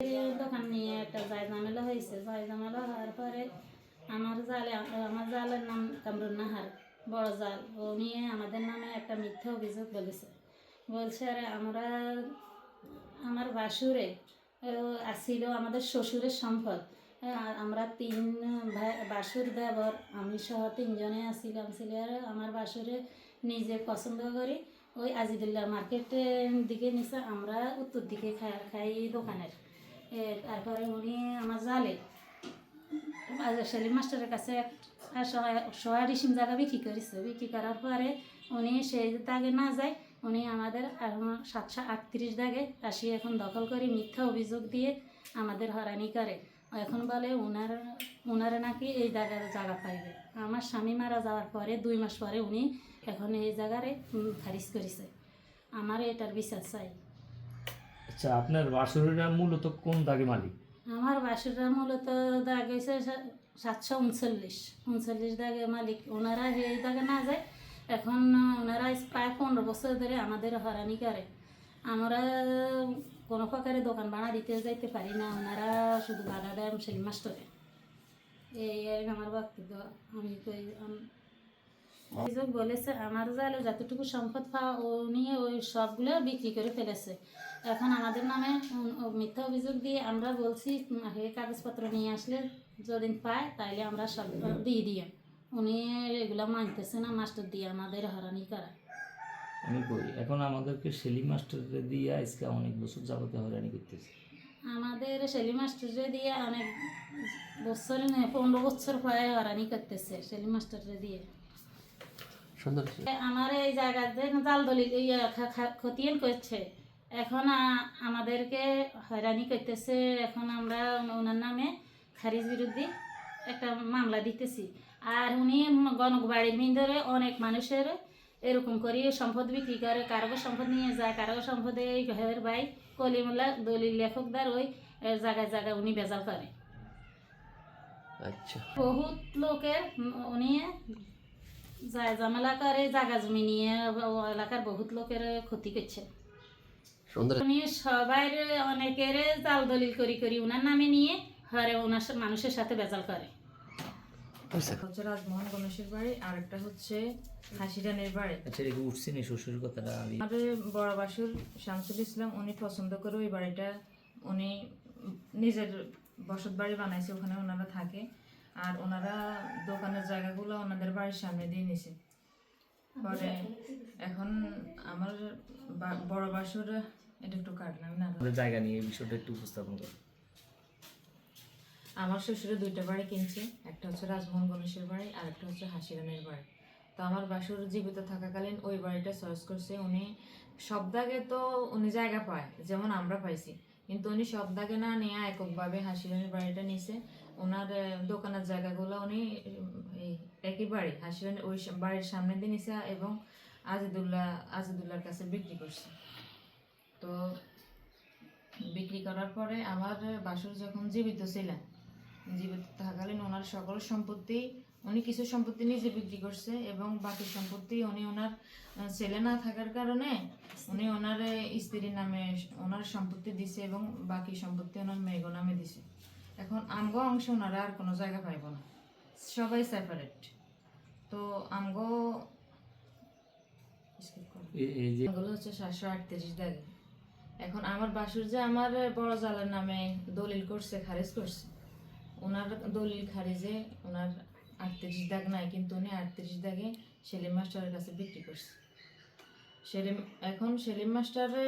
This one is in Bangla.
দোকান নিয়ে একটা ঝামেলা হয়েছে। ঝামেলা হওয়ার পরে আমার জালের নাম কামরুন নাহার, বড় জাল। ও নিয়ে আমাদের নামে একটা মিথ্যা অভিযোগ বলছে আর আমার বাসুরে আসছিল আমাদের শ্বশুরের সম্পদ। আমরা 3 ভাই, বাসুর দেবর আমি সহ 3 জনে আসছিলাম। আর আমার বাসুরে নিজে পছন্দ করি ওই আজিদুল্লাহ মার্কেটের দিকে নিচে, আমরা উত্তর দিকে খাই দোকানের। তারপরে উনি আমার জালে সেলিম মাস্টারের কাছে সোয়া ডিসিম জায়গা বিক্রি করেছে। বিক্রি করার পরে উনি সেই দাগে না যায়, উনি আমাদের 738 দাগে আসি এখন দখল করে মিথ্যা অভিযোগ দিয়ে আমাদের হয়রানি করে। এখন বলে ওনারা নাকি এই জায়গা পাইবে। আমার স্বামী মারা যাওয়ার পরে 2 মাস পরে উনি এখন এই জায়গারে খারিজ করেছে। আমার এটার বিচার চাই। আচ্ছা, আপনার বাসুরেরা মূলত কোন দাগে মালিক? আমার বাসুররা মূলত দাগ হয়েছে 739 দাগে মালিক। ওনারা এই দাগে না যায়। এখন ওনারা প্রায় 15 বছর ধরে আমাদের হয়রানি করে। আমরা কোনো প্রকারে দোকান ভাড়া দিতে যাইতে পারি না। ওনারা শুধু বাধা দেয় সেলিম মাস্টারে। এই আমার বক্তব্য। আমি অভিযোগ বলেছে আমার জালে যতটুকু সম্পদ পাওয়া ও নিয়ে ওই সবগুলো বিক্রি করে ফেলেছে। এখন আমাদের নামে মিথ্যা অভিযোগ দিয়ে আমরা বলছি কাগজপত্র নিয়ে আসলে যদিন পায় তাইলে আমরা সব দিয়ে দিই। উনি এগুলো মানতেছে না, মাস্টার দিয়ে আমাদের হয়রানি করা। আমি করি এখন আমাদেরকে সেলিম মাস্টারে দিয়ে আজকে অনেক বছর যাবতে হয়রানি করতেছে। আমাদের সেলিম মাস্টারে দিয়ে অনেক বছর 15 বছর প্রায় হয়রানি করতেছে সেলিম মাস্টারে দিয়ে। আমার এই জায়গাতে জাল দলিল খতিয়ান করছে। এখন আমাদেরকে হয়রানি করতেছে। এখন আমরা ওনার নামে খারিজ বিরুদ্ধে একটা মামলা দিতেছি। আর উনি গণবাড়ির ভিতরে অনেক মানুষের এরকম করে সম্পদ বিক্রি করে, কারো সম্পদ নিয়ে যায়, কারো সম্পদে এই ঘরের ভাই কলিমুল্লাহ দলিল লেখকদার ওই জায়গায় উনি বেজাল করে। আচ্ছা, বহুত লোকের উনি ঝামেলা করে, জায়গা জমি নিয়ে এলাকার বহুত লোকের ক্ষতি করছে। উনি সবাই অনেকের জাল দলিল করি উনার নামে নিয়ে হরে ওনার মানুষের সাথে বেজাল করে। হচ্ছে রাজমোহন গণেশের বাড়ি, আর একটা হচ্ছে হাসিরানের বাড়ি। আচ্ছা, রেখে উঠছি না শ্বশুর কথাটা। আমাদের বড় বাসুর শামসুল ইসলাম উনি পছন্দ করে ওই বাড়িটা উনি নিজের বসত বাড়ি বানাইছে, ওখানে ওনারা থাকে। আর ওনারা দোকানের জায়গাগুলো ওনাদের বাড়ির সামনে দিয়ে নিছে। পরে এখন আমার বড় বাসুর এটা একটু কাটলাম না, জায়গা নিয়ে এই বিষয়টা একটু উপস্থাপন করো। আমার শ্বশুরে 2টা বাড়ি কিনছে, একটা হচ্ছে রাজমোহন গণেশের বাড়ি আর একটা হচ্ছে হাসিরানের বাড়ি। তো আমার বাসুর জীবিত থাকাকালীন ওই বাড়িটা চয়েস করছে। উনি সব দাগে তো উনি জায়গা পায় যেমন আমরা পাইছি, কিন্তু উনি সব দাগে না নিয়ে এককভাবে হাসিরানের বাড়িটা নিছে। ওনার দোকানের জায়গাগুলো উনি একই বাড়ি হাসিরানের ওই বাড়ির সামনে দিয়ে নিছে এবং আজিদুল্লাহর কাছে বিক্রি করছে। তো বিক্রি করার পরে আমার বাসুর যখন জীবিত থাকাকালীন ওনার সকল সম্পত্তি উনি কিছু সম্পত্তি নিজে বিক্রি করছে এবং বাকি সম্পত্তি উনি ওনার ছেলে না থাকার কারণে উনি ওনার স্ত্রীর নামে ওনার সম্পত্তি দিছে এবং বাকি সম্পত্তি ওনার মেয়েগো নামে দিছে। এখন আমগো অংশ ওনারা আর কোনো জায়গা পাইব না, সবাই সেপারেট। তো আমগো হচ্ছে 738 দাগে। এখন আমার বাসুর যে আমার বড় জালের নামে দলিল করছে, খারিজ করছে, ওনার দলিল খারিজে ওনার 38 দাগ নাই, কিন্তু উনি 38 দাগে সেলিম মাস্টারের কাছে বিক্রি করছে। এখন সেলিম মাস্টারে